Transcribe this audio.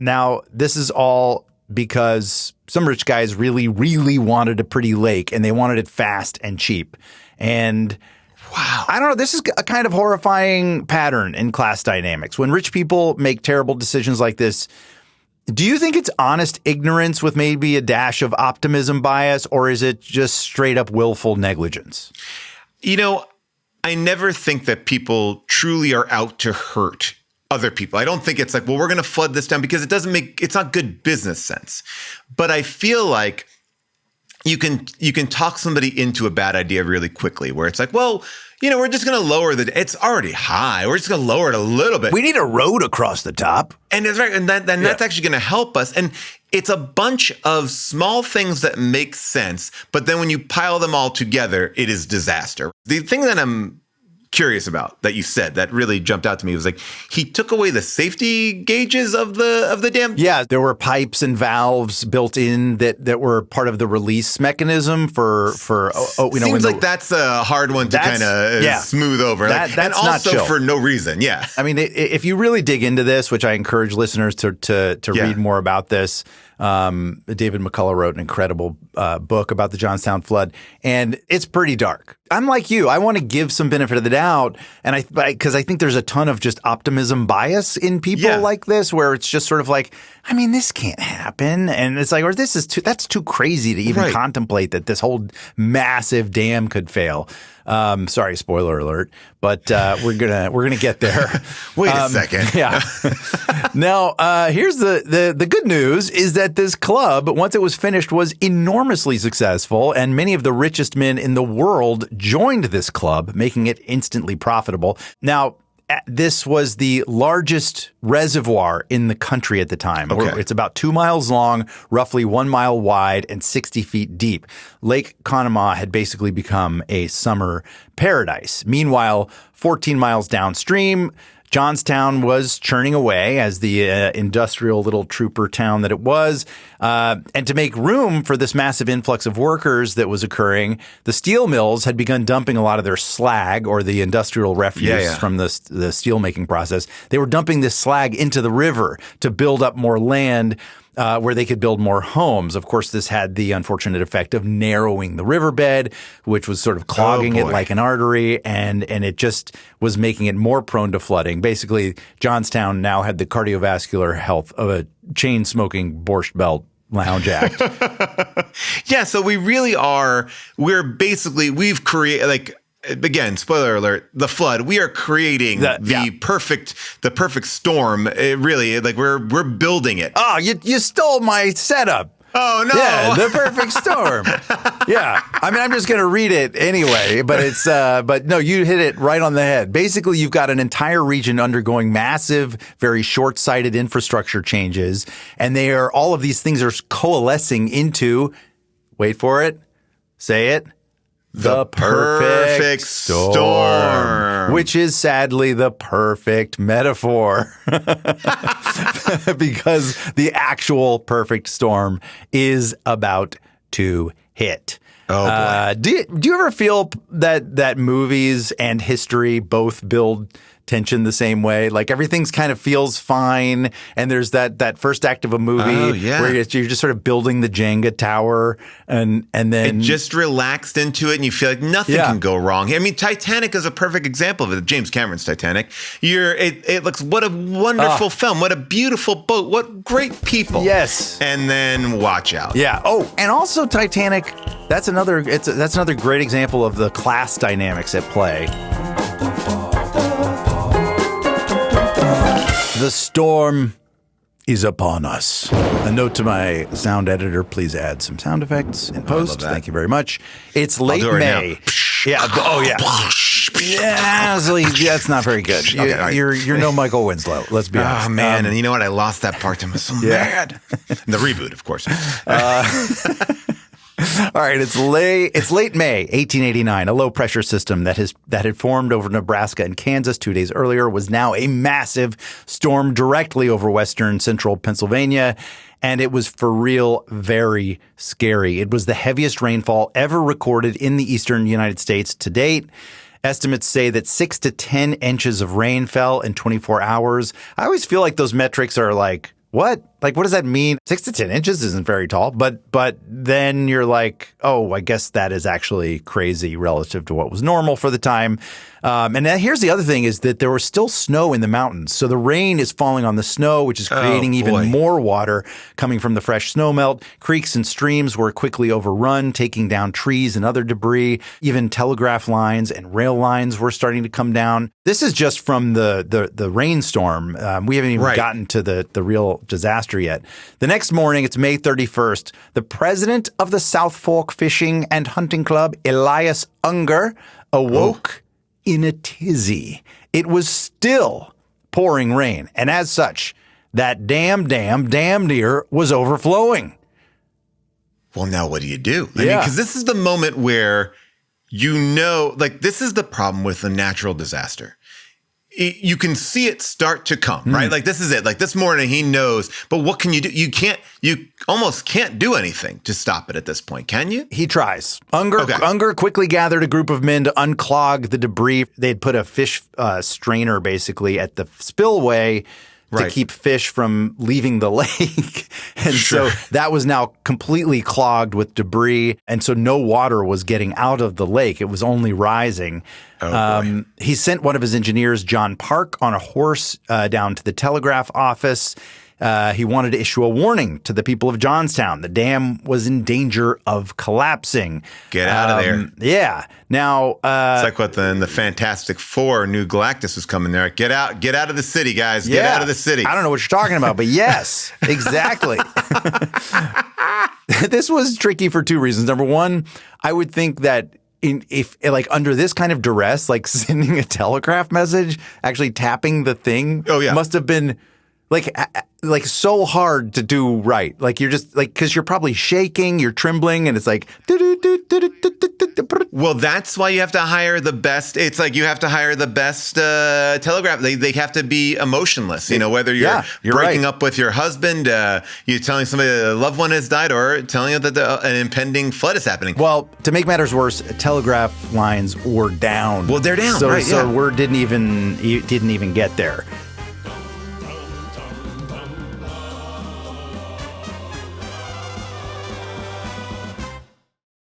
Now, this is all because some rich guys really, really wanted a pretty lake, and they wanted it fast and cheap. And wow, I don't know. This is a kind of horrifying pattern in class dynamics. When rich people make terrible decisions like this, do you think it's honest ignorance with maybe a dash of optimism bias, or is it just straight up willful negligence? You know, I never think that people truly are out to hurt other people. I don't think it's like, well, we're going to flood this down, because it's not good business sense. But I feel like you can talk somebody into a bad idea really quickly, where it's like, well, you know, we're just going to lower it's already high. We're just going to lower it a little bit. We need a road across the top. And that's right. And that's actually going to help us. And it's a bunch of small things that make sense. But then when you pile them all together, it is disaster. The thing that I'm curious about that you said that really jumped out to me was like, he took away the safety gauges of the dam. Yeah, there were pipes and valves built in that were part of the release mechanism for Seems like that's a hard one to kind of smooth over. That's and also not chill. For no reason. Yeah. I mean, if you really dig into this, which I encourage listeners to read more about this, David McCullough wrote an incredible book about the Johnstown flood, and it's pretty dark. I'm like you. I want to give some benefit of the doubt, and because I think there's a ton of just optimism bias in people like this, where it's just sort of like, I mean, this can't happen, and it's like, or that's too crazy to even contemplate that this whole massive dam could fail. Sorry, spoiler alert, but we're gonna get there. Wait a second. Yeah. Now, here's the good news is that this club, once it was finished, was enormously successful, and many of the richest men in the world joined this club, making it instantly profitable. Now, this was the largest reservoir in the country at the time. Okay. It's about 2 miles long, roughly 1 mile wide, and 60 feet deep. Lake Conemaugh had basically become a summer paradise. Meanwhile, 14 miles downstream, Johnstown was churning away as the industrial little trooper town that it was. And to make room for this massive influx of workers that was occurring, the steel mills had begun dumping a lot of their slag, or the industrial refuse from the steelmaking process. They were dumping this slag into the river to build up more land where they could build more homes. Of course, this had the unfortunate effect of narrowing the riverbed, which was sort of clogging it like an artery, and it just was making it more prone to flooding. Basically, Johnstown now had the cardiovascular health of a chain-smoking Borscht Belt lounge act. Yeah, so we've created, like, again, spoiler alert, the flood. We are creating the perfect storm. Really, like we're building it. Oh, you stole my setup. Oh no! Yeah, the perfect storm. Yeah, I mean, I'm just gonna read it anyway, but it's but no, you hit it right on the head. Basically, you've got an entire region undergoing massive, very short-sighted infrastructure changes, and all of these things are coalescing into, wait for it, say it. The perfect storm, which is sadly the perfect metaphor because the actual perfect storm is about to hit. Oh boy. Do you ever feel that movies and history both build tension the same way? Like everything's kind of feels fine, and there's that first act of a movie where you're just sort of building the Jenga tower, and then it just relaxed into it, and you feel like nothing can go wrong. I mean, Titanic is a perfect example of it. James Cameron's Titanic. It looks, what a wonderful film, what a beautiful boat, what great people. Yes, and then watch out. Yeah. Oh, and also Titanic. That's another great example of the class dynamics at play. The storm is upon us. A note to my sound editor, please add some sound effects in post. Thank you very much. It's late May. Yeah. Oh, yeah. Yeah, so that's not very good. You're no Michael Winslow. Let's be honest. Oh, man. And you know what? I lost that part. I'm so mad. The reboot, of course. All right, it's late May 1889. A low-pressure system that had formed over Nebraska and Kansas 2 days earlier was now a massive storm directly over western central Pennsylvania, and it was for real very scary. It was the heaviest rainfall ever recorded in the eastern United States to date. Estimates say that 6 to 10 inches of rain fell in 24 hours. I always feel like those metrics are like, what? Like, what does that mean? 6 to 10 inches isn't very tall, but then you're like, oh, I guess that is actually crazy relative to what was normal for the time. And then here's the other thing is that there was still snow in the mountains. So the rain is falling on the snow, which is creating even more water coming from the fresh snowmelt. Creeks and streams were quickly overrun, taking down trees and other debris. Even telegraph lines and rail lines were starting to come down. This is just from the rainstorm. We haven't even gotten to the real disaster yet. The next morning, it's May 31st. The president of the South Fork Fishing and Hunting Club, Elias Unger, awoke in a tizzy. It was still pouring rain, and as such, that damn near was overflowing. Well, now what do you do? I mean, because this is the moment where this is the problem with a natural disaster. You can see it start to come, right? Like, this is it. Like, this morning, he knows. But what can you do? You almost can't do anything to stop it at this point, can you? He tries. Unger quickly gathered a group of men to unclog the debris. They had put a fish strainer, basically, at the spillway to keep fish from leaving the lake. And so that was now completely clogged with debris. And so no water was getting out of the lake. It was only rising. He sent one of his engineers, John Park, on a horse down to the telegraph office. He wanted to issue a warning to the people of Johnstown. The dam was in danger of collapsing. Get out of there. Yeah. Now, it's like what in the Fantastic Four knew Galactus was coming there. Get out of the city, guys. Get out of the city. I don't know what you're talking about, but yes, exactly. This was tricky for 2 reasons. Number one, I would think that if under this kind of duress, like sending a telegraph message, actually tapping the thing must have been like so hard to do right. Like, you're just like, because you're probably shaking, you're trembling, and it's like. Well, that's why you have to hire the best. It's like you have to hire the best telegraph. They have to be emotionless. You know, whether you're breaking up with your husband, you're telling somebody a loved one has died, or telling you that an impending flood is happening. Well, to make matters worse, telegraph lines were down. Well, they're down. So word didn't even get there.